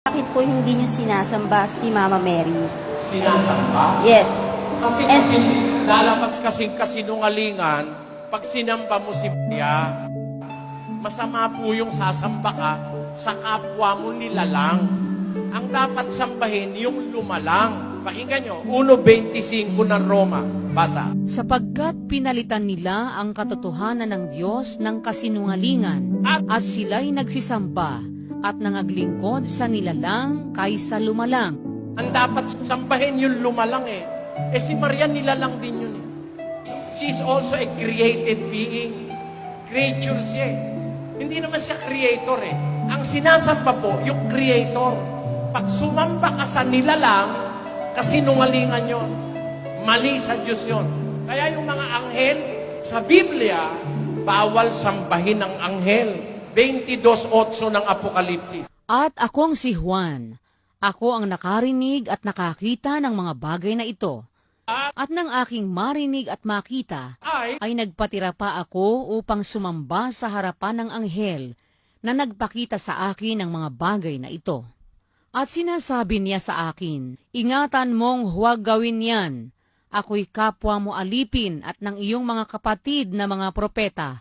Bakit po hindi niyo sinasamba si Mama Mary? Sinasamba? Yes. Kasi lalabas kasing kasinungalingan pag sinamba mo si Maria. Masama po yung sasamba ka sa kapwa mo nilalang. Ang dapat sambahin yung lumalang. Pakinggan nyo, 1.25 ng Roma. Basa. Sapagkat pinalitan nila ang katotohanan ng Diyos ng kasinungalingan at sila'y nagsisamba at nangaglingkod sa nilalang kaysa lumalang. Ang dapat sambahin yung lumalang eh. Eh si Maria nilalang din yun eh. She's also a created being. Creature siya eh. Hindi naman siya creator eh. Ang sinasamba po, yung creator. Pag sumamba ka sa nilalang, kasinungalingan yun. Mali sa Diyos yun. Kaya yung mga anghel, sa Biblia, bawal sambahin ng anghel. 22:8 ng Apokalipsis. At akong si Juan, ako ang nakarinig at nakakita ng mga bagay na ito. At ng aking marinig at makita, ay nagpatira pa ako upang sumamba sa harapan ng anghel na nagpakita sa akin ng mga bagay na ito. At sinasabi niya sa akin, ingatan mong huwag gawin yan. Ako'y kapwa mo alipin at ng iyong mga kapatid na mga propeta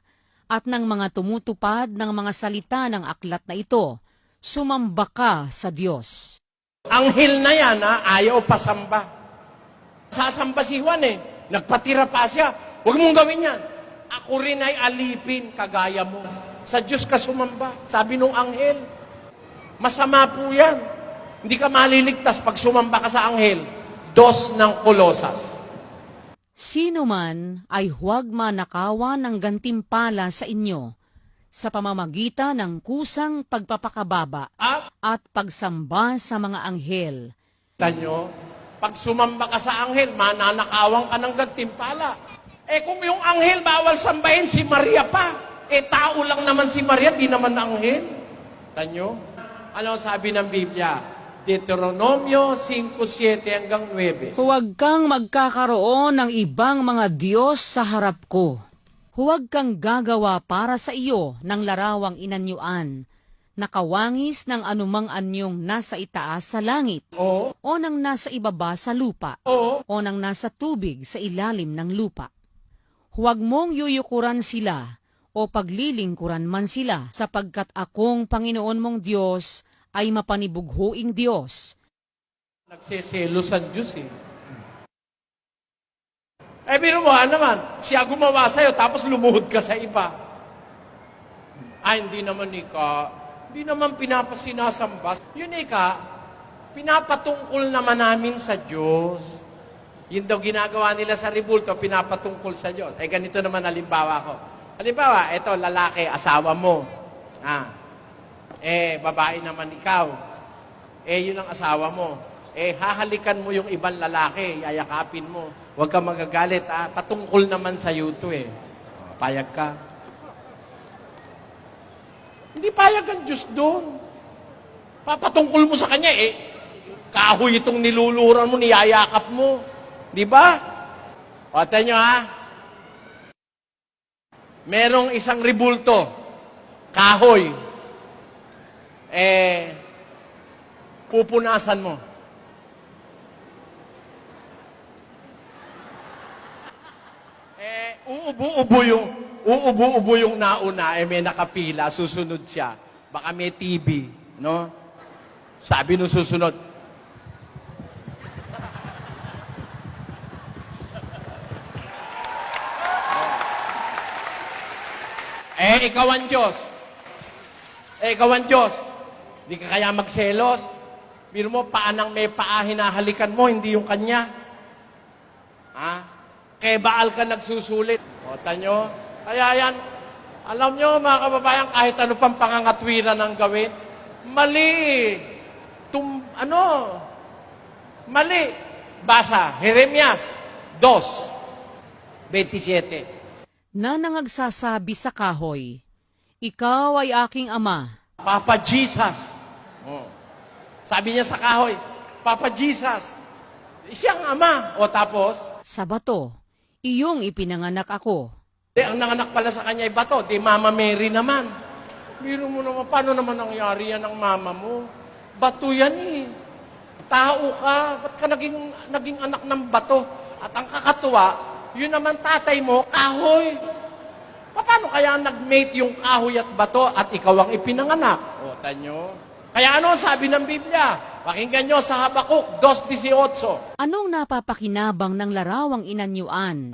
at ng mga tumutupad ng mga salita ng aklat na ito. Sumamba ka sa Diyos. Anghel na yan, ayaw pasamba. Sasamba si Juan eh. Nagpatira pa siya. Huwag mong gawin yan. Ako rin ay alipin, kagaya mo. Sa Diyos ka sumamba. Sabi nung anghel. Masama po yan. Hindi ka maliligtas pag sumamba ka sa anghel. 2 ng Kolosas. Sino man ay huwag manakawan ng gantimpala sa inyo sa pamamagitan ng kusang pagpapakababa at pagsamba sa mga anghel. Tanyo, pag sumamba ka sa anghel, mananakawan ka ng gantimpala. Eh kung yung anghel bawal sambahin, si Maria pa. Eh tao lang naman si Maria, di naman anghel. Tanyo, ano sabi ng Biblia? Deuteronomio 5:7 hanggang 9. Huwag kang magkakaroon ng ibang mga Diyos sa harap ko. Huwag kang gagawa para sa iyo ng larawang inanyuan, nakawangis ng anumang anyong nasa itaas sa langit, Oo. o ng nasa ibaba sa lupa, Oo. o ng nasa tubig sa ilalim ng lupa. Huwag mong yuyukuran sila, o paglilingkuran man sila, sapagkat akong Panginoon mong Diyos ay mapanibughuing Diyos. Nagseselos ang Diyos eh. Eh, biro mo naman, siya gumawa sa'yo, tapos lumuhod ka sa iba. Ay, hindi naman ika. Hindi naman pinapasinasamba. Yun ika, pinapatungkol naman namin sa Diyos. Yun daw ginagawa nila sa ribulto, pinapatungkol sa Diyos. Eh, ganito naman halimbawa ko. Halimbawa, eto, lalaki, asawa mo. Babae naman ikaw. Yun ang asawa mo. Hahalikan mo yung ibang lalaki, yayakapin mo. Huwag ka magagalit, patungkol naman sa iyo to eh. Payag ka. Hindi payag ang Diyos doon. Papatungkol mo sa Kanya kahoy itong niluluran mo, niyayakap mo. Di ba? O, tayo merong isang ribulto, kahoy. Pupunasan mo. Uubo-ubo yung nauna, may nakapila, susunod siya. Baka may TV, no? Sabi nung susunod, ikaw ang Diyos. Ikaw ang Diyos. Hindi ka kaya magselos. Biro mo, paanang may paa hinahalikan mo, hindi yung kanya. Kay Baal ka nagsusulit. O, tanyo. Kaya yan, alam nyo mga kababayan, kahit ano pang pangangatwiran ang gawin, mali. Mali. Basa, Jeremias 2:27. Na nangagsasabi sa kahoy, ikaw ay aking ama. Papa Jesus. Sabi niya sa kahoy, Papa Jesus. Siyang ama. O tapos, Sa bato, iyong ipinanganak ako. ang nanganak pala sa kanya ay bato. Di Mama Mary naman. Biro mo naman, paano naman nangyari yan ng mama mo? Bato yan eh. Tao ka, ba't ka naging anak ng bato? At ang kakatuwa, yun naman tatay mo, kahoy. Paano kaya nag-mate yung kahoy at bato at ikaw ang ipinanganak? O, tanyo. Kaya ano sabi ng Biblia? Pakinggan nyo sa Habakuk 2:18. Anong napapakinabang ng larawang inanyuan?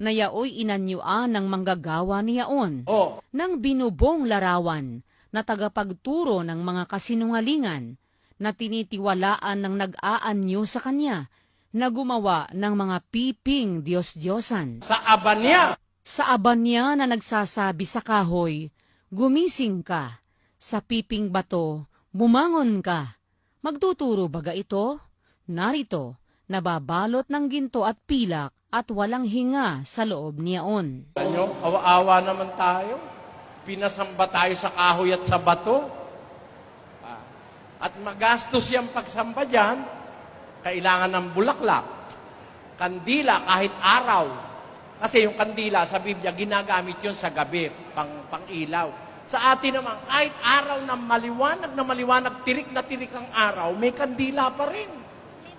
Na yaoy inanyuan ng manggagawa niyaon. Oh. Nang binubong larawan na tagapagturo ng mga kasinungalingan na tinitiwalaan ng nag-aanyo sa kanya na gumawa ng mga piping Diyos-Diyosan. Sa aba niya. Sa aba niya na nagsasabi sa kahoy, gumising ka. Sa piping bato, bumangon ka. Magtuturo baga ito? Narito, nababalot ng ginto at pilak at walang hinga sa loob niyaon. Tanyo, awa-awa naman tayo. Pinasamba tayo sa kahoy at sa bato. At magastos yung pagsamba dyan, kailangan ng bulaklak, kandila kahit araw. Kasi yung kandila sa Biblia, ginagamit yun sa gabi, pang ilaw. Sa atin naman, kahit araw na maliwanag, tirik na tirik ang araw, may kandila pa rin.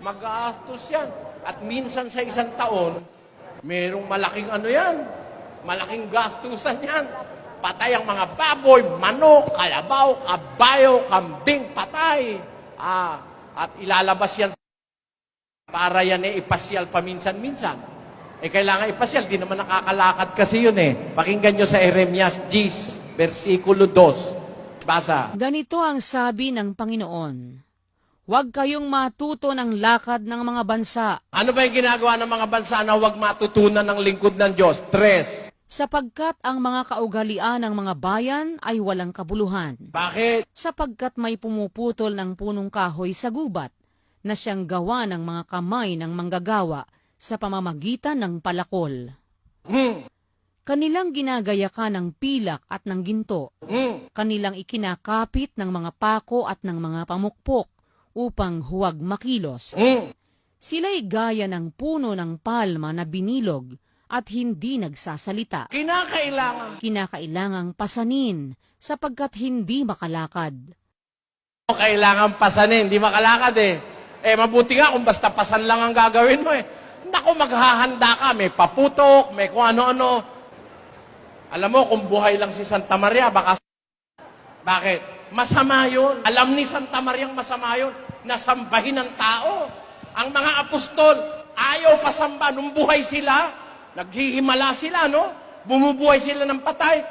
Magastos yan. At minsan sa isang taon, merong malaking ano yan, malaking gastusan yan. Patay ang mga baboy, manok, kalabaw, kabayo, kambing, patay. At ilalabas yan para yan ipasyal paminsan-minsan. Kailangan ipasyal, di naman nakakalakad kasi yun Pakinggan nyo sa Jeremias 10, versikulo 2. Basa. Ganito ang sabi ng Panginoon, huwag kayong matuto ng lakad ng mga bansa. Ano ba yung ginagawa ng mga bansa na huwag matutunan ng lingkod ng Diyos? 3. Sapagkat ang mga kaugalian ng mga bayan ay walang kabuluhan. Bakit? Sapagkat may pumuputol ng punong kahoy sa gubat na siyang gawa ng mga kamay ng manggagawa sa pamamagitan ng palakol. Kanilang ginagayakan ng pilak at ng ginto. Kanilang ikinakapit ng mga pako at ng mga pamukpok upang huwag makilos. Sila'y gaya ng puno ng palma na binilog at hindi nagsasalita. Kinakailangang pasanin sapagkat hindi makalakad. Kailangan pasanin, hindi makalakad mabuti nga kung basta pasan lang ang gagawin mo Naku, maghahanda ka, may paputok, may kung ano-ano. Alam mo, kung buhay lang si Santa Maria, baka... Bakit? Masama yun. Alam ni Santa Maria masama yun. Nasambahin ng tao. Ang mga apostol, ayaw pasamba. Nung buhay sila, naghihimala sila, no? Bumubuhay sila ng patay.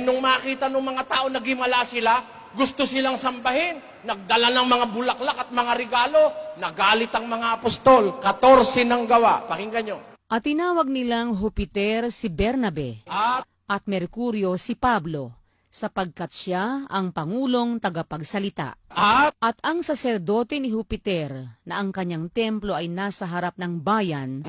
Nung makita ng mga tao naghimala sila, gusto silang sambahin. Nagdala ng mga bulaklak at mga regalo. Nagalit ang mga apostol. 14 ng gawa. Pakinggan nyo. At tinawag nilang Jupiter si Bernabe at Mercurio si Pablo, sapagkat siya ang pangulong tagapagsalita. At ang saserdote ni Jupiter, na ang kanyang templo ay nasa harap ng bayan,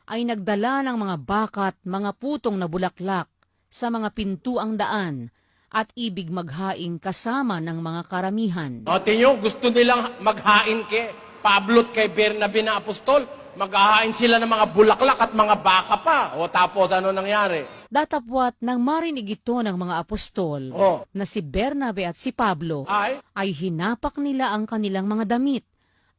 ay nagdala ng mga bakat, mga putong na bulaklak sa mga pintuang daan, at ibig maghain kasama ng mga karamihan. Tingnan nyo, gusto nilang maghain kay Pablo at kay Bernabe na apostol. Maghahain sila ng mga bulaklak at mga baka pa. Tapos ano nangyari? Datapwat nang marinig ito ng mga apostol na si Bernabe at si Pablo ay hinapak nila ang kanilang mga damit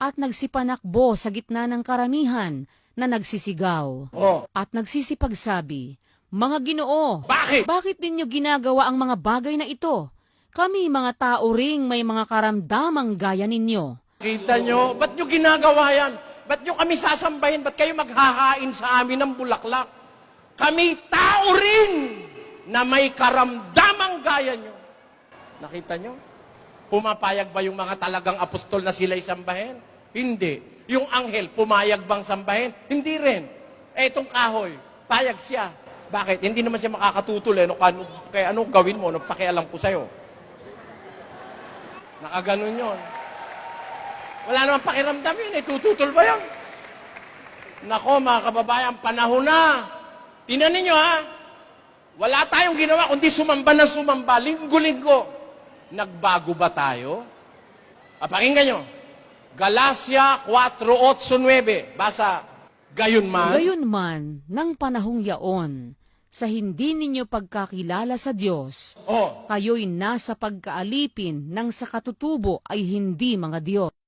at nagsipanakbo sa gitna ng karamihan na nagsisigaw at nagsisipagsabi, mga Ginoo, bakit ninyo ginagawa ang mga bagay na ito? Kami mga tao ring may mga karamdamang gaya ninyo. Kita nyo, ba't nyo ginagawa yan? Ba't nyo kami sasambahin? Ba't kayo maghahain sa amin ng bulaklak? Kami tao rin na may karamdamang gaya nyo. Nakita nyo? Pumapayag ba yung mga talagang apostol na sila'y sambahin? Hindi. Yung anghel, pumayag bang sambahin? Hindi rin. Etong kahoy, payag siya. Bakit? Hindi naman siya makakatutol kaya ano gawin mo? Pakialam ko sa'yo. Nakaganon yun. Wala naman pakiramdam yun tututol ba yun? Nako mga kababayan, panahon na. Tingnan ninyo wala tayong ginawa kundi sumamba na sumamba, linggo-linggo. Nagbago ba tayo? Pakinggan nyo. Galacia 4:8-9. Basa. Gayunman, ng panahong yaon, sa hindi ninyo pagkakilala sa Diyos, Oh, kayo'y nasa pagkaalipin ng sa katutubo ay hindi mga Diyos.